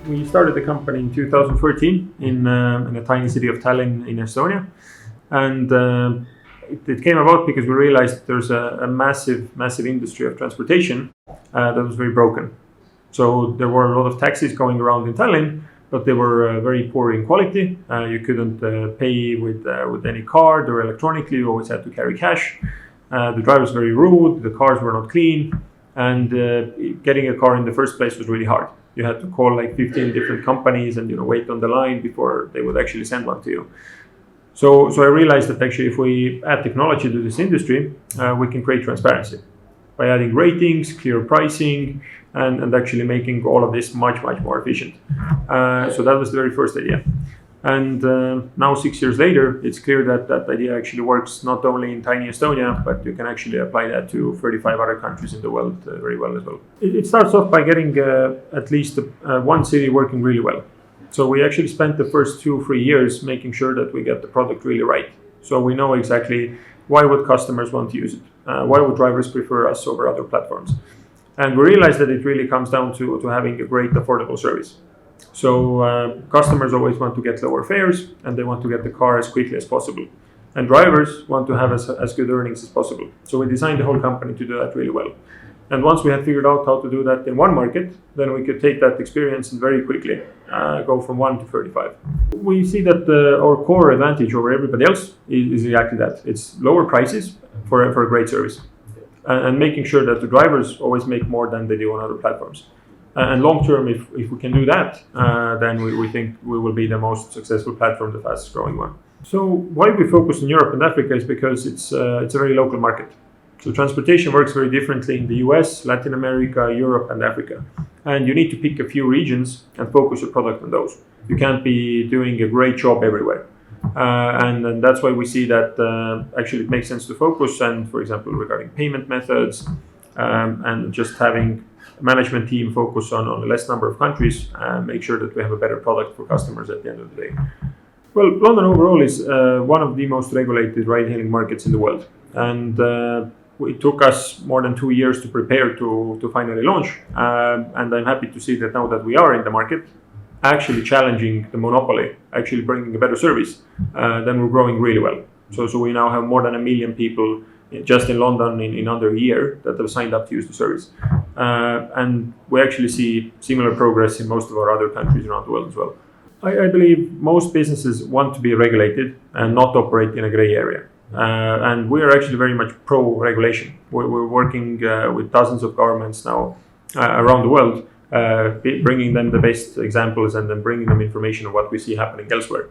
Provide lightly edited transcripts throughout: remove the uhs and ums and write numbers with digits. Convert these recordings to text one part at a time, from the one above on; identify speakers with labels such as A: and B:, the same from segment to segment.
A: We started the company in 2013 in a tiny city of Tallinn in Estonia. And it came about because we realized there's a massive industry of transportation that was very broken. So there were a lot of taxis going around in Tallinn, but they were very poor in quality. You couldn't pay with any card or electronically. You always had to carry cash. The drivers were very rude. The cars were not clean. And getting a car in the first place was really hard. You had to call like 15 different companies and wait on the line before they would actually send one to you. So I realized that actually if we add technology to this industry, we can create transparency by adding ratings, clear pricing, and actually making all of this much more efficient. So that was the very first idea. And now 6 years later, it's clear that idea actually works not only in tiny Estonia, but you can actually apply that to 35 other countries in the world very well as well. It starts off by getting at least one city working really well. So we actually spent the first 2-3 years making sure that we get the product really right. So we know exactly why would customers want to use it? Why would drivers prefer us over other platforms? And we realized that it really comes down to having a great affordable service. So customers always want to get lower fares and they want to get the car as quickly as possible. And drivers want to have as good earnings as possible. So we designed the whole company to do that really well. And once we had figured out how to do that in one market, then we could take that experience and very quickly go from 1 to 35. We see that our core advantage over everybody else is exactly that. It's lower prices for a great service. And making sure that the drivers always make more than they do on other platforms. And long term, if we can do that, then we think we will be the most successful platform, the fastest growing one. So why we focus in Europe and Africa is because it's a very local market. So transportation works very differently in the US, Latin America, Europe, and Africa. And you need to pick a few regions and focus your product on those. You can't be doing a great job everywhere. And that's why we see that actually it makes sense to focus. And for example, regarding payment methods and just having a management team focus on a less number of countries, make sure that we have a better product for customers at the end of the day. Well, London overall is one of the most regulated ride-hailing markets in the world. And it took us more than 2 years to prepare to finally launch. And I'm happy to see that now that we are in the market, actually challenging the monopoly, actually bringing a better service, then we're growing really well. So we now have more than 1 million people just in London in under a year that have signed up to use the service. And we actually see similar progress in most of our other countries around the world as well. I believe most businesses want to be regulated and not operate in a gray area. And we are actually very much pro-regulation. We're working with dozens of governments now around the world, bringing them the best examples and then bringing them information of what we see happening elsewhere.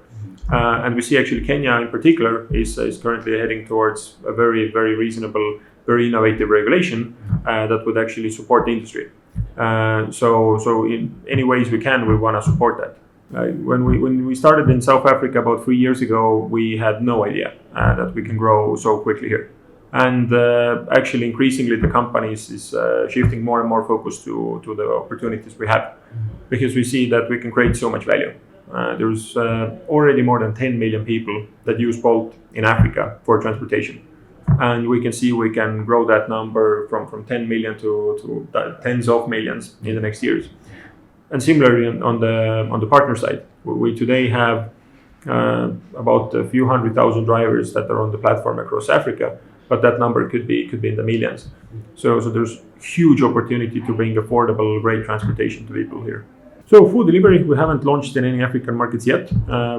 A: And we see actually Kenya in particular is currently heading towards a very reasonable, very innovative regulation that would actually support the industry. So in any ways we can, we want to support that. When we started in South Africa about 3 years ago, we had no idea that we can grow so quickly here. And actually increasingly the company is shifting more and more focus to the opportunities we have, because we see that we can create so much value. There's already more than 10 million people that use Bolt in Africa for transportation. And we can see we can grow that number from 10 million to tens of millions in the next years. And similarly on the partner side, we today have about a few 100,000 drivers that are on the platform across Africa, but that number could be in the millions. So there's huge opportunity to bring affordable, great transportation to people here. So food delivery, we haven't launched in any African markets yet.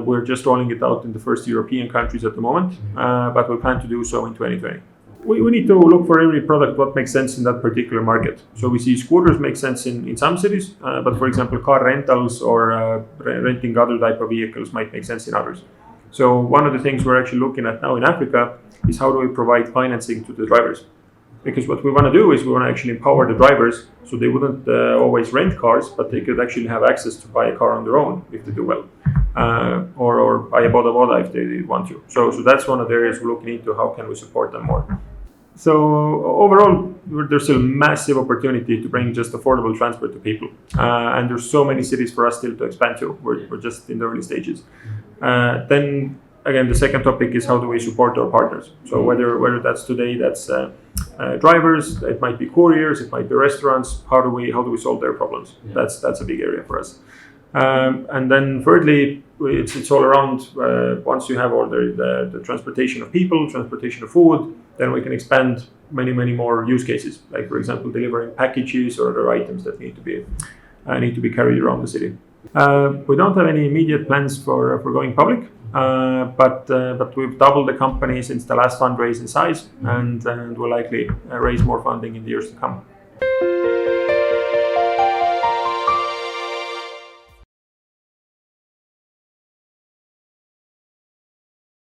A: We're just rolling it out in the first European countries at the moment, but we plan to do so in 2020. We need to look for every product what makes sense in that particular market. So we see scooters make sense in some cities, but for example, car rentals or renting other type of vehicles might make sense in others. So one of the things we're actually looking at now in Africa is how do we provide financing to the drivers? Because what we want to do is we want to actually empower the drivers so they wouldn't always rent cars, but they could actually have access to buy a car on their own if they do well, or buy a boda if they want to. So that's one of the areas we're looking into, how can we support them more. So overall, there's still massive opportunity to bring just affordable transport to people. And there's so many cities for us still to expand to. We're just in the early stages. Then again, the second topic is how do we support our partners? So whether that's today, that's drivers, it might be couriers, it might be restaurants. How do we solve their problems? That's a big area for us. And then thirdly, it's all around. Once you have all the transportation of people, transportation of food, then we can expand many more use cases. Like for example, delivering packages or other items that need to be carried around the city. We don't have any immediate plans for going public, but we've doubled the company since the last fundraise in size, and will likely raise more funding in the years to come.